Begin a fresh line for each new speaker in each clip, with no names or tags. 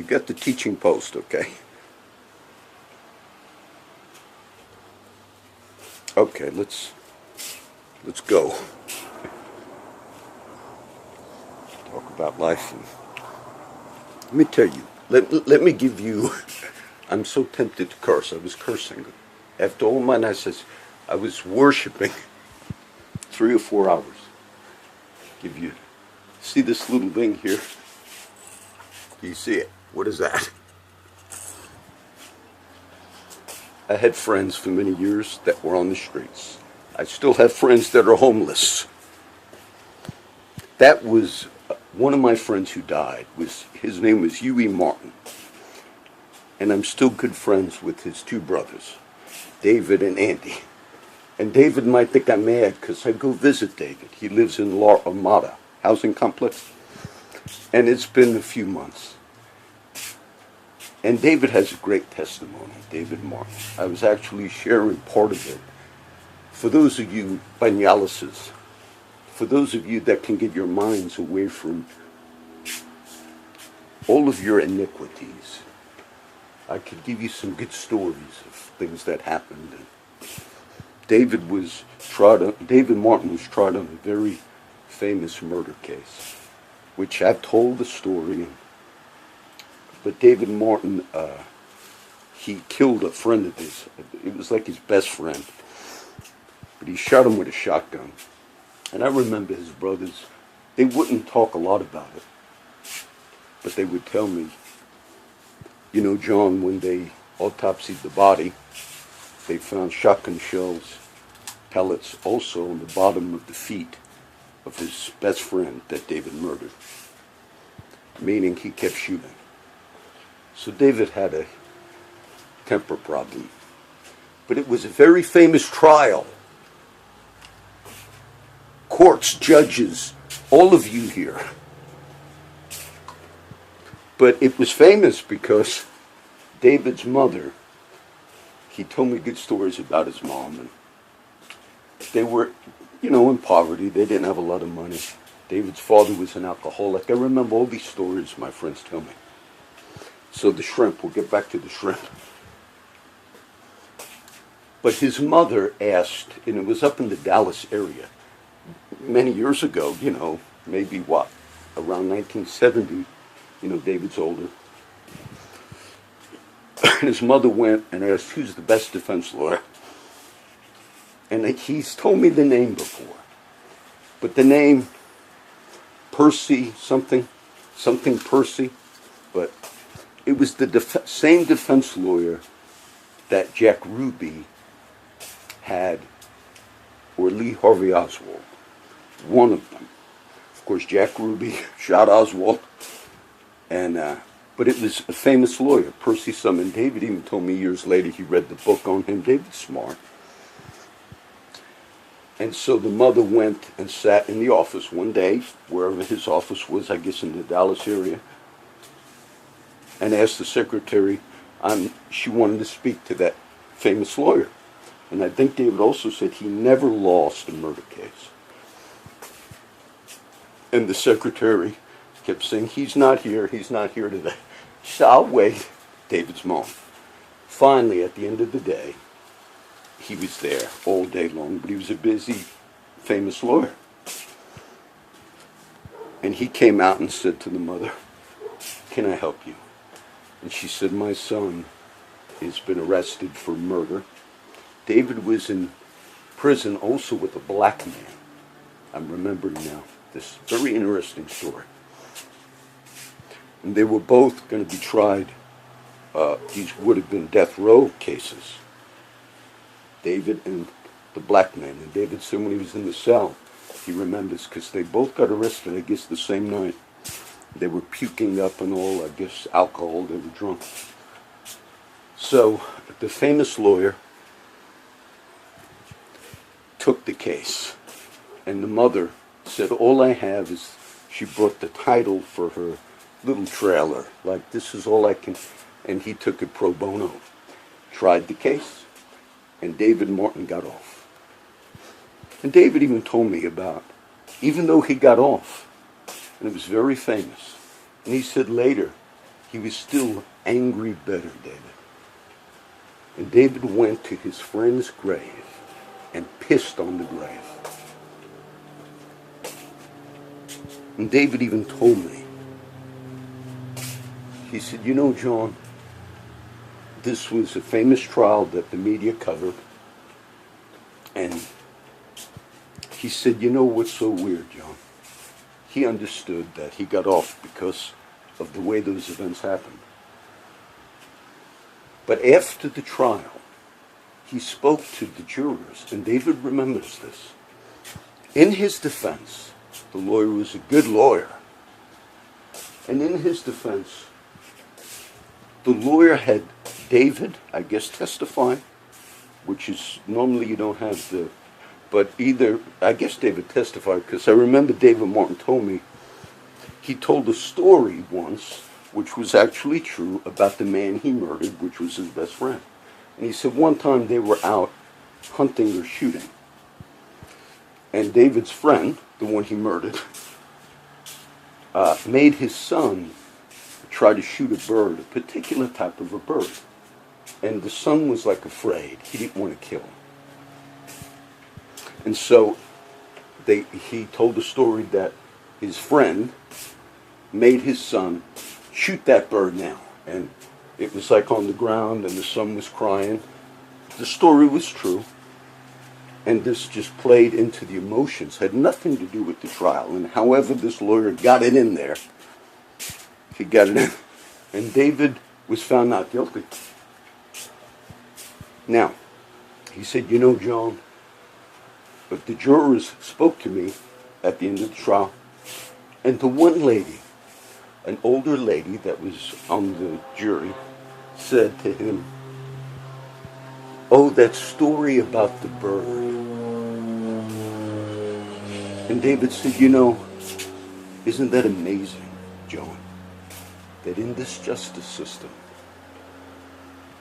You got the teaching post, okay? Okay, let's go. Talk about life. And let me tell you. Let me give you. I'm so tempted to curse. I was cursing after all my nights. I was worshiping 3 or 4 hours. Give you see this little thing here? Do you see it? What is that? I had friends for many years that were on the streets. I still have friends that are homeless. That was one of my friends who died. His name was Huey Martin. And I'm still good friends with his two brothers, David and Andy. And David might think I'm mad because I go visit David. He lives in La Armada housing complex. And it's been a few months. And David has a great testimony, David Martin. I was actually sharing part of it. For those of you, Banyalises, for those of you that can get your minds away from all of your iniquities, I could give you some good stories of things that happened. David Martin was tried on a very famous murder case, which I've told the story. But David Martin, he killed a friend of his. It was like his best friend. But he shot him with a shotgun. And I remember his brothers, they wouldn't talk a lot about it. But they would tell me, you know, John, when they autopsied the body, they found shotgun shells, pellets also on the bottom of the feet of his best friend that David murdered. Meaning he kept shooting. So David had a temper problem. But it was a very famous trial. Courts, judges, all of you here. But it was famous because David's mother, he told me good stories about his mom. And they were, in poverty. They didn't have a lot of money. David's father was an alcoholic. I remember all these stories my friends tell me. So the shrimp, we'll get back to the shrimp. But his mother asked, and it was up in the Dallas area, many years ago, maybe around 1970, David's older. And his mother went and asked, who's the best defense lawyer? And he's told me the name before. But the name, Percy, something Percy, but it was the same defense lawyer that Jack Ruby had, or Lee Harvey Oswald, one of them. Of course, Jack Ruby shot Oswald, but it was a famous lawyer, Percy Summin. David even told me years later he read the book on him. David's smart. And so the mother went and sat in the office one day, wherever his office was, I guess in the Dallas area, and asked the secretary, she wanted to speak to that famous lawyer. And I think David also said he never lost a murder case. And the secretary kept saying, he's not here today. She said, I'll wait. David's mom. Finally, at the end of the day, he was there all day long, but he was a busy, famous lawyer. And he came out and said to the mother, can I help you? And she said, my son has been arrested for murder. David was in prison also with a black man. I'm remembering now this very interesting story. And they were both going to be tried. These would have been death row cases. David and the black man. And David said when he was in the cell, he remembers, because they both got arrested, I guess, the same night. They were puking up and all, I guess, alcohol, they were drunk. So the famous lawyer took the case. And the mother said, all I have is, she brought the title for her little trailer. Like, this is all I can. And he took it pro bono. Tried the case. And David Martin got off. And David even told me about, even though he got off, and it was very famous. And he said later, he was still angry, bitter David. And David went to his friend's grave and pissed on the grave. And David even told me, he said, you know, John, this was a famous trial that the media covered. And he said, you know what's so weird, John? He understood that he got off because of the way those events happened. But after the trial, he spoke to the jurors, and David remembers this. In his defense, the lawyer was a good lawyer. And in his defense, the lawyer had David, I guess, testify, which is normally you don't have the, but either, I guess David testified, because I remember David Martin told me, he told a story once, which was actually true, about the man he murdered, which was his best friend. And he said one time they were out hunting or shooting. And David's friend, the one he murdered, made his son try to shoot a bird, a particular type of a bird. And the son was like afraid. He didn't want to kill him. And so he told the story that his friend made his son shoot that bird now. And it was like on the ground and the son was crying. The story was true. And this just played into the emotions, had nothing to do with the trial. And however this lawyer got it in there, he got it in. And David was found not guilty. Now, he said, you know, John, but the jurors spoke to me at the end of the trial. And the one lady, an older lady that was on the jury, said to him, oh, that story about the bird. And David said, you know, isn't that amazing, John, that in this justice system,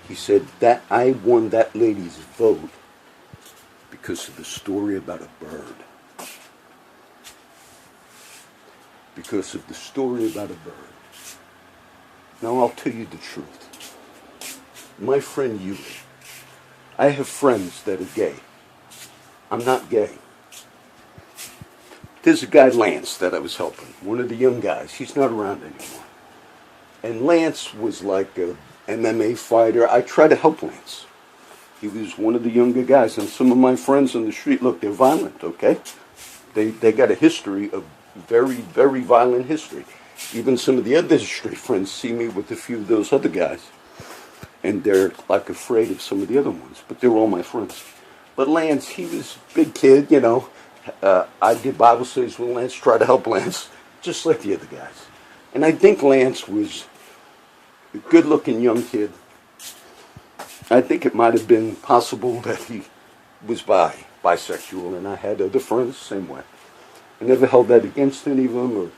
he said that I won that lady's vote because of the story about a bird. Because of the story about a bird. Now I'll tell you the truth. My friend Yui, I have friends that are gay. I'm not gay. There's a guy, Lance, that I was helping. One of the young guys. He's not around anymore. And Lance was like a MMA fighter. I tried to help Lance. He was one of the younger guys. And some of my friends on the street, look, they're violent, okay? They got a history of very, very violent history. Even some of the other street friends see me with a few of those other guys. And they're like afraid of some of the other ones. But they're all my friends. But Lance, he was a big kid, you know. I did Bible studies with Lance, tried to help Lance, just like the other guys. And I think Lance was a good-looking young kid. I think it might have been possible that he was bisexual, and I had other friends the same way. I never held that against any of them, or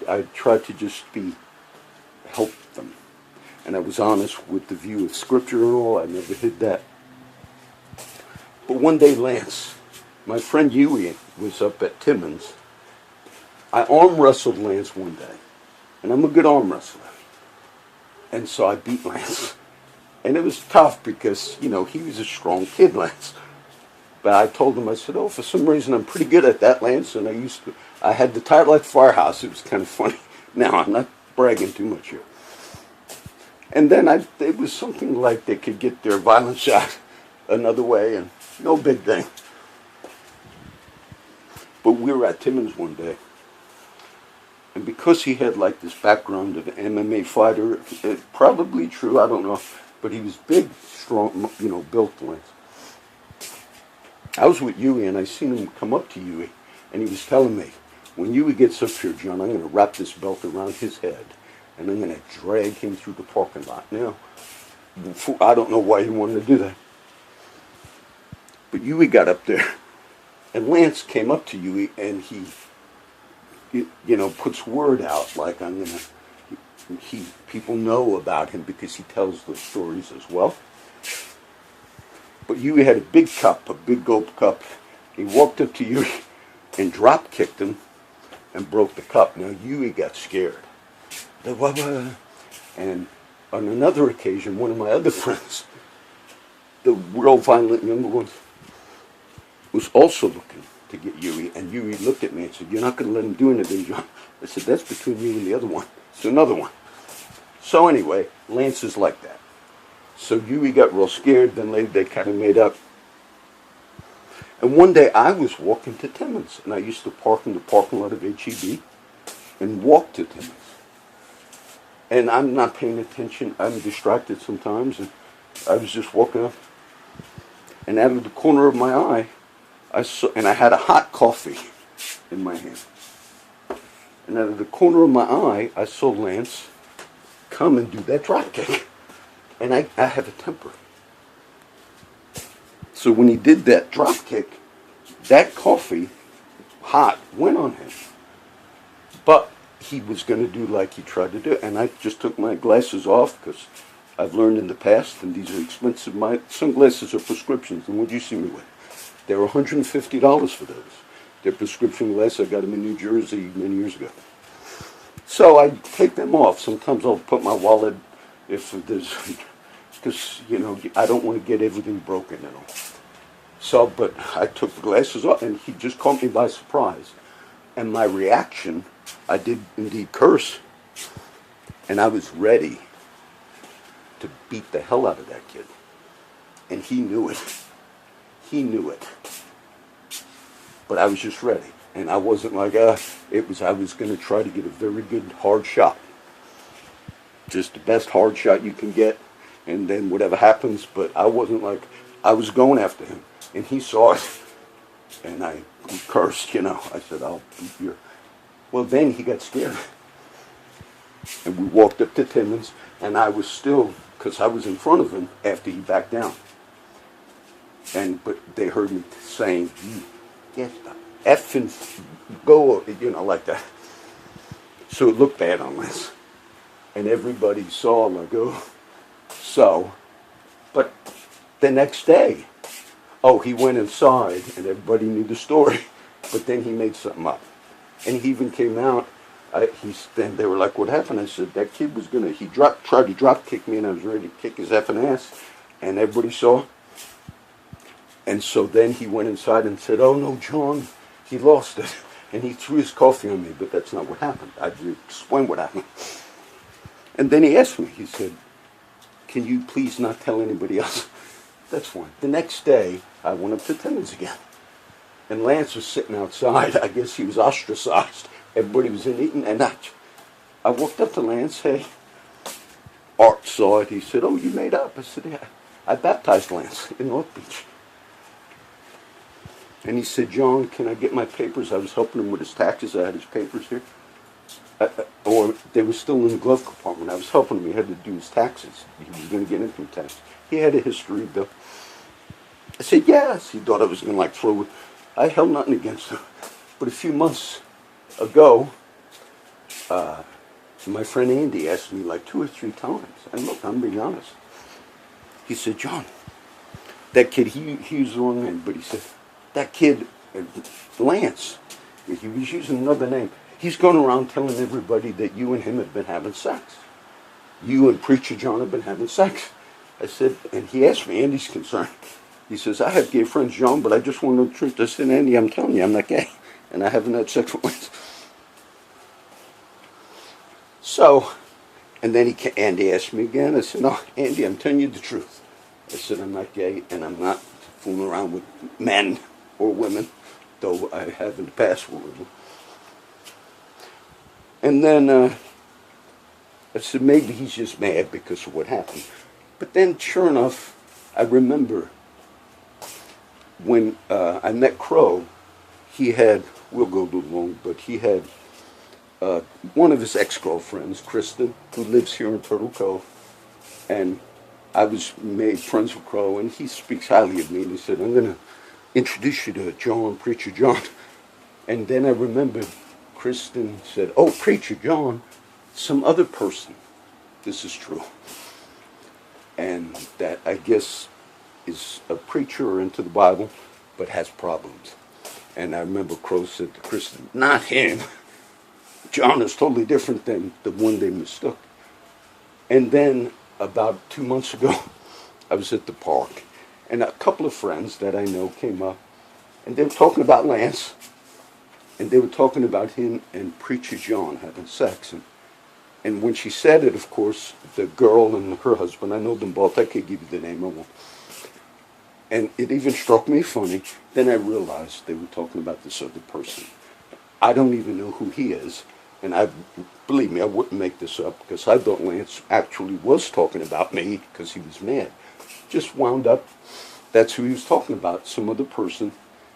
I tried to just help them. And I was honest with the view of Scripture and all. I never hid that. But one day, Lance, my friend Yui, was up at Timmons. I arm wrestled Lance one day. And I'm a good arm wrestler. And so I beat Lance. And it was tough because, you know, he was a strong kid, Lance. But I told him, I said, oh, for some reason I'm pretty good at that, Lance. And I had the title at Firehouse. It was kind of funny. Now, I'm not bragging too much here. And then it was something like they could get their violent shot another way, and no big thing. But we were at Timmons one day, and because he had like this background of an MMA fighter, probably true, I don't know, but he was big, strong, you know, built Lance. I was with Yui, and I seen him come up to Yui, and he was telling me, when Yui gets up here, John, I'm going to wrap this belt around his head, and I'm going to drag him through the parking lot. Now, I don't know why he wanted to do that. But Yui got up there, and Lance came up to Yui, and he, you know, puts word out, like people know about him because he tells the stories as well. But Yui had a big cup, a big gold cup. He walked up to Yui and drop kicked him and broke the cup. Now Yui got scared. And on another occasion, one of my other friends, the real violent younger one, was also looking to get Yuri, and Yuri looked at me and said, "You're not going to let him do anything, John." I said, "That's between you and the other one. It's another one." So anyway, Lance is like that. So Yuri got real scared, then later they kind of made up. And one day I was walking to Timmins, and I used to park in the parking lot of HEB and walk to Timmins. And I'm not paying attention, I'm distracted sometimes, and I was just walking up, and out of the corner of my eye, I saw, and I had a hot coffee in my hand. And out of the corner of my eye, I saw Lance come and do that drop kick. And I have a temper. So when he did that drop kick, that coffee, hot, went on him. But he was going to do like he tried to do. And I just took my glasses off because I've learned in the past, and these are expensive. My sunglasses are prescriptions. And what do you see me with? They were $150 for those. They're prescription glasses. I got them in New Jersey many years ago. So I take them off. Sometimes I'll put my wallet if there's, because, I don't want to get everything broken and all. So, but I took the glasses off, and he just caught me by surprise. And my reaction, I did indeed curse, and I was ready to beat the hell out of that kid. And he knew it. He knew it. But I was just ready. And I wasn't like, I was going to try to get a very good hard shot. Just the best hard shot you can get, and then whatever happens. But I wasn't like, I was going after him. And he saw it. And I cursed, I said, "I'll beat you." Well, then he got scared. And we walked up to Timmins, and I was still, because I was in front of him after he backed down. But they heard me saying, "You get the effing go," like that. So it looked bad on this. And everybody saw, like, oh. So, but the next day, he went inside, and everybody knew the story. But then he made something up. And he even came out. Then they were like, "What happened?" I said, "That kid was tried to drop kick me, and I was ready to kick his effing ass." And everybody saw. And so then he went inside and said, "Oh no, John, he lost it." And he threw his coffee on me, but that's not what happened. I explained what happened. And then he asked me, he said, "Can you please not tell anybody else?" That's fine. The next day, I went up to Timmins again. And Lance was sitting outside. I guess he was ostracized. Everybody was in eating. And I walked up to Lance, "Hey." Art saw it. He said, "Oh, you made up." I said, "Yeah. I baptized Lance in North Beach." And he said, "John, can I get my papers?" I was helping him with his taxes. I had his papers here. Or they were still in the glove compartment. I was helping him. He had to do his taxes. He was going to get income tax. He had a history, though. I said, "Yes." He thought I was going to throw it. I held nothing against him. But a few months ago, my friend Andy asked me 2 or 3 times. And look, I'm being honest. He said, "John, that kid, he was the wrong name," but he said, "That kid, Lance," he was using another name. "He's going around telling everybody that you and him have been having sex. You and Preacher John have been having sex." I said, and he asked me, Andy's concerned. He says, "I have gay friends, John, but I just want to know the truth." I said, "Andy, I'm telling you, I'm not gay. And I haven't had sex with Lance." So, and then Andy asked me again. I said, "No, Andy, I'm telling you the truth." I said, "I'm not gay, and I'm not fooling around with men or women, though I have in the past with women." And then I said, maybe he's just mad because of what happened. But then, sure enough, I remember when I met Crow, he had, we'll go too long, but he had one of his ex-girlfriends, Kristen, who lives here in Turtle Cove. And I was made friends with Crow, and he speaks highly of me. And he said, "I'm going to introduce you to John, Preacher John." And then I remember Kristen said, "Oh, Preacher John, some other person." This is true. And that, I guess, is a preacher or into the Bible, but has problems. And I remember Crow said to Kristen, "Not him. John is totally different than the one they mistook." And then about 2 months ago, I was at the park, and a couple of friends that I know came up, and they were talking about Lance, and they were talking about him and Preacher John having sex. And when she said it, of course, the girl and her husband, I know them both, I can't give you the name of them. And it even struck me funny. Then I realized they were talking about this other person. I don't even know who he is. And believe me, I wouldn't make this up because I thought Lance actually was talking about me because he was mad. Just wound up, that's who he was talking about, some other person,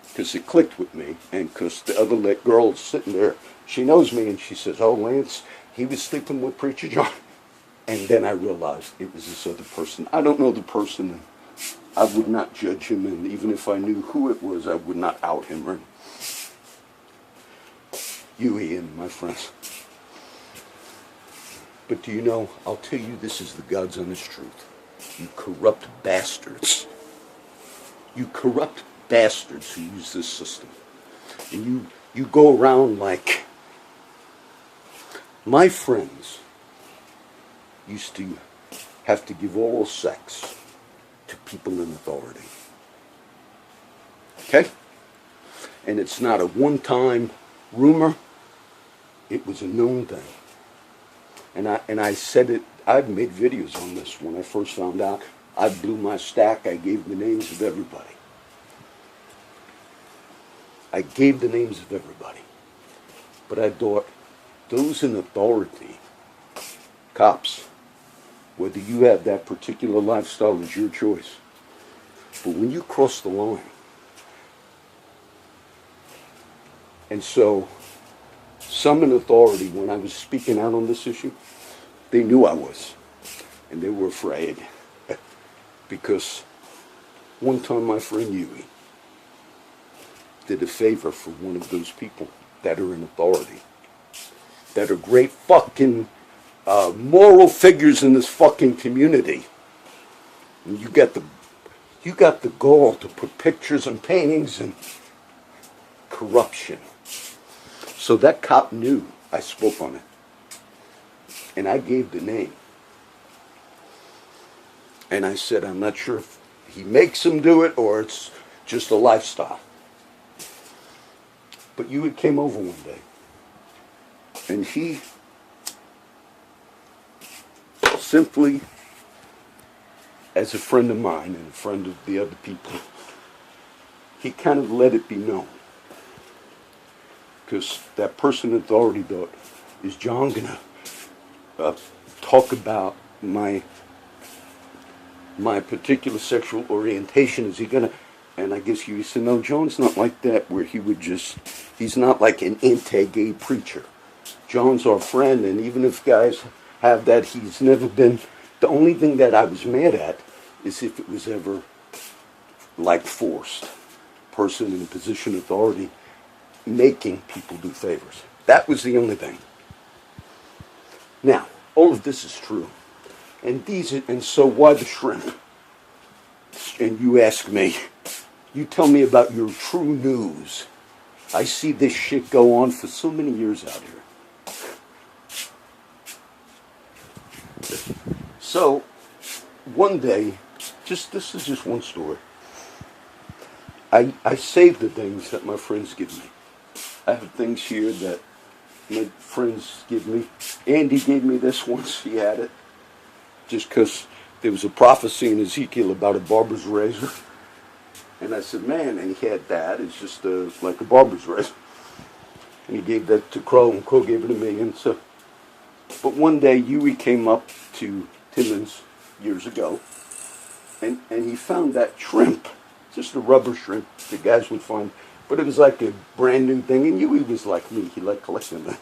because it clicked with me. And because the other girl sitting there, she knows me and she says, oh, Lance, he was sleeping with Preacher John. And then I realized it was this other person. I don't know the person. And I would not judge him. And even if I knew who it was, I would not out him. Or you, Ian, my friends. But do you know, I'll tell you, this is the God's honest truth. You corrupt bastards. You corrupt bastards who use this system. And you go around like... My friends used to have to give oral sex to people in authority. Okay? And it's not a one-time rumor. It was a known thing. And I said it, I've made videos on this when I first found out. I blew my stack, I gave the names of everybody. I gave the names of everybody. But I thought, those in authority, cops, whether you have that particular lifestyle is your choice. But when you cross the line, and so some in authority, when I was speaking out on this issue, they knew I was. And they were afraid. Because one time my friend Huey did a favor for one of those people that are in authority, that are great fucking moral figures in this fucking community. And you got the gall to put pictures and paintings and corruption. So that cop knew I spoke on it. And I gave the name. And I said, I'm not sure if he makes them do it or it's just a lifestyle. But Huey came over one day. And he simply, as a friend of mine and a friend of the other people, he kind of let it be known. Because that person in authority thought, is John going to talk about my particular sexual orientation? Is he going to? And I guess you said, no, John's not like that, where he would just, he's not like an anti-gay preacher. John's our friend, and even if guys have that, he's never been, the only thing that I was mad at is if it was ever like forced. Person in a position of authority making people do favors. That was the only thing. Now, all of this is true. And so why the shrimp? And you ask me, you tell me about your true news. I see this shit go on for so many years out here. So, one day, this is just one story. I save the things that my friends give me. I have things here that my friends give me. Andy gave me this once, he had it. Just because there was a prophecy in Ezekiel about a barber's razor. And I said, man, and he had that. It's just like a barber's razor. And he gave that to Crow, and Crow gave it to me. And so, but one day, Huey came up to Timmons years ago, and he found that shrimp, just a rubber shrimp the guys would find. But it was like a brand new thing. And Huey was like me. He liked collecting that.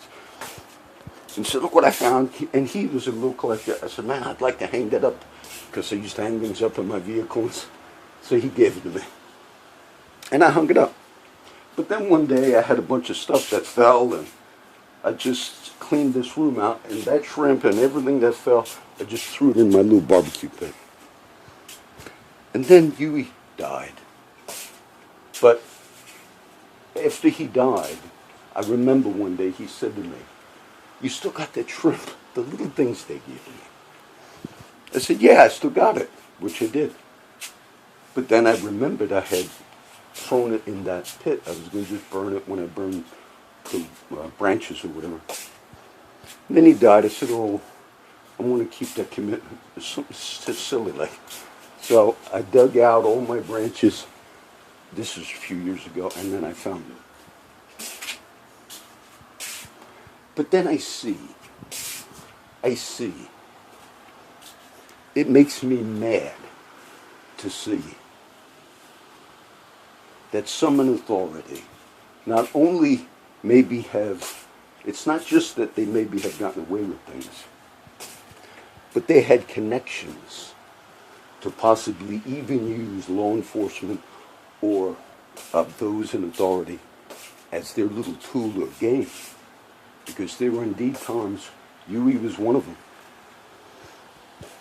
And said, look what I found. And he was a little collector. I said, man, I'd like to hang that up, because I used to hang things up in my vehicles. So he gave it to me. And I hung it up. But then one day I had a bunch of stuff that fell, and I just cleaned this room out, and that shrimp and everything that fell, I just threw it in my little barbecue pit. And then Huey died. But after he died, I remember one day he said to me, you still got that shrimp, the little things they gave me. I said, yeah, I still got it, which I did. But then I remembered I had thrown it in that pit. I was going to just burn it when I burned the branches or whatever. And then he died. I said, oh, I want to keep that commitment. It's something silly like. So I dug out all my branches. This was a few years ago, and then I found it. But then I see. It makes me mad to see that some in authority not only maybe have, it's not just that they maybe have gotten away with things, but they had connections to possibly even use law enforcement or those in authority as their little tool or game. Because there were indeed times, Huey was one of them.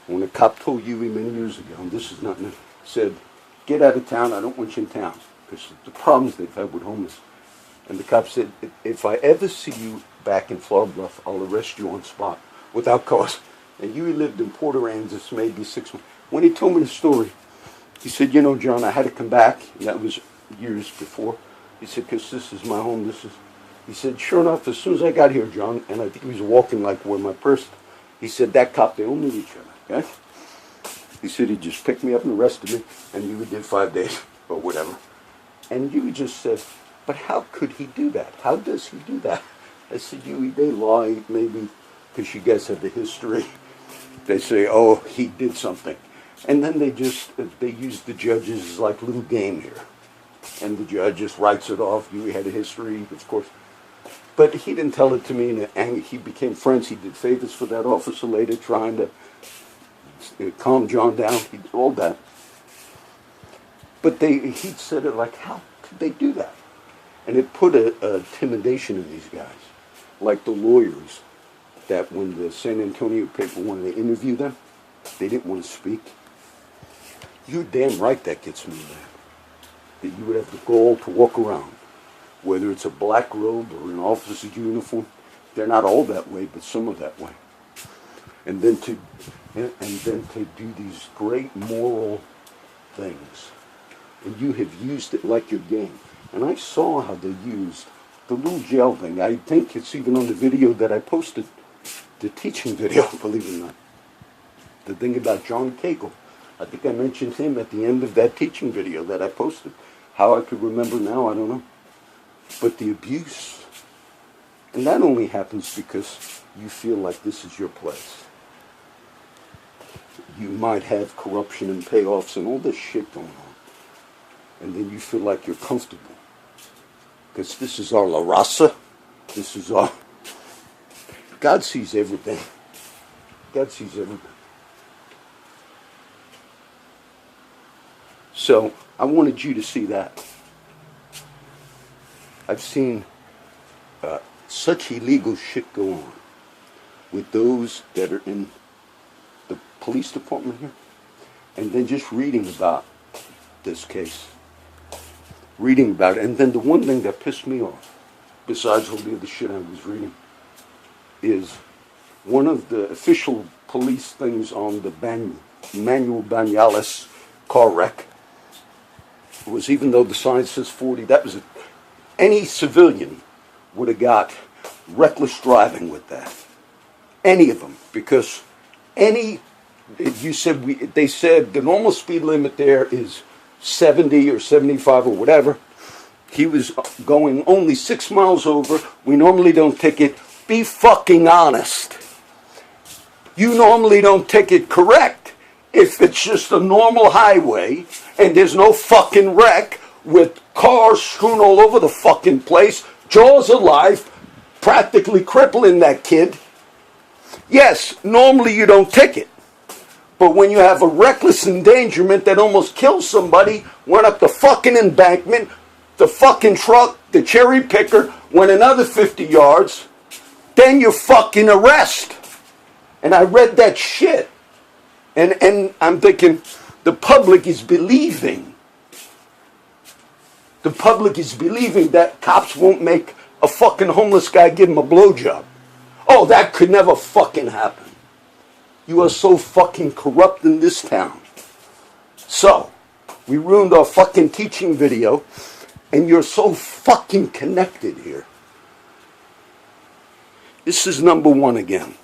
When a cop told Huey many years ago, and this is not, said, get out of town, I don't want you in town. Because the problems they've had with homeless. And the cop said, if I ever see you back in Flower Bluff, I'll arrest you on spot without cause. And Huey lived in Port Aransas maybe 6 months. When he told me the story, he said, you know, John, I had to come back. And that was years before. He said, because this is my home. He said, sure enough, as soon as I got here, John, and I think he was walking like where my purse, he said, that cop, they all knew each other, okay? He said, he just picked me up and arrested me, and Huey did 5 days or whatever. And Huey just said, but how could he do that? How does he do that? I said, Huey, they lie, maybe, because you guys have the history. They say, oh, he did something. And then they use the judges as like little game here. And the judge just writes it off. Huey had a history, of course. But he didn't tell it to me in anger. He became friends. He did favors for that officer later, trying to calm John down. He did all that. But he said it like, how could they do that? And it put a intimidation in these guys. Like the lawyers, that when the San Antonio paper wanted to interview them, they didn't want to speak. You're damn right that gets me mad. That you would have the gall to walk around, whether it's a black robe or an officer's uniform. They're not all that way, but some are that way. And then to do these great moral things. And you have used it like your game. And I saw how they used the little jail thing. I think it's even on the video that I posted, the teaching video, believe it or not. The thing about John Cagle. I think I mentioned him at the end of that teaching video that I posted. How I could remember now, I don't know. But the abuse, and that only happens because you feel like this is your place. You might have corruption and payoffs and all this shit going on. And then you feel like you're comfortable. Because this is our La Raza. This is our... God sees everything. God sees everything. So, I wanted you to see that. I've seen such illegal shit go on with those that are in the police department here. And then just reading about this case. Reading about it. And then the one thing that pissed me off, besides all the other shit I was reading, is one of the official police things on the Manuel Banales car wreck was, even though the sign says 40, that was any civilian would have got reckless driving with that. Any of them. Because they said the normal speed limit there is 70 or 75 or whatever. He was going only 6 miles over. We normally don't ticket. Be fucking honest. You normally don't ticket correct if it's just a normal highway and there's no fucking wreck with cars strewn all over the fucking place, jaws of life, practically crippling that kid. Yes, normally you don't ticket. But when you have a reckless endangerment that almost kills somebody, went up the fucking embankment, the fucking truck, the cherry picker, went another 50 yards, then you fucking arrest. And I read that shit. And I'm thinking, the public is believing. The public is believing that cops won't make a fucking homeless guy give him a blowjob. Oh, that could never fucking happen. You are so fucking corrupt in this town. So, we ruined our fucking teaching video, and you're so fucking connected here. This is number one again.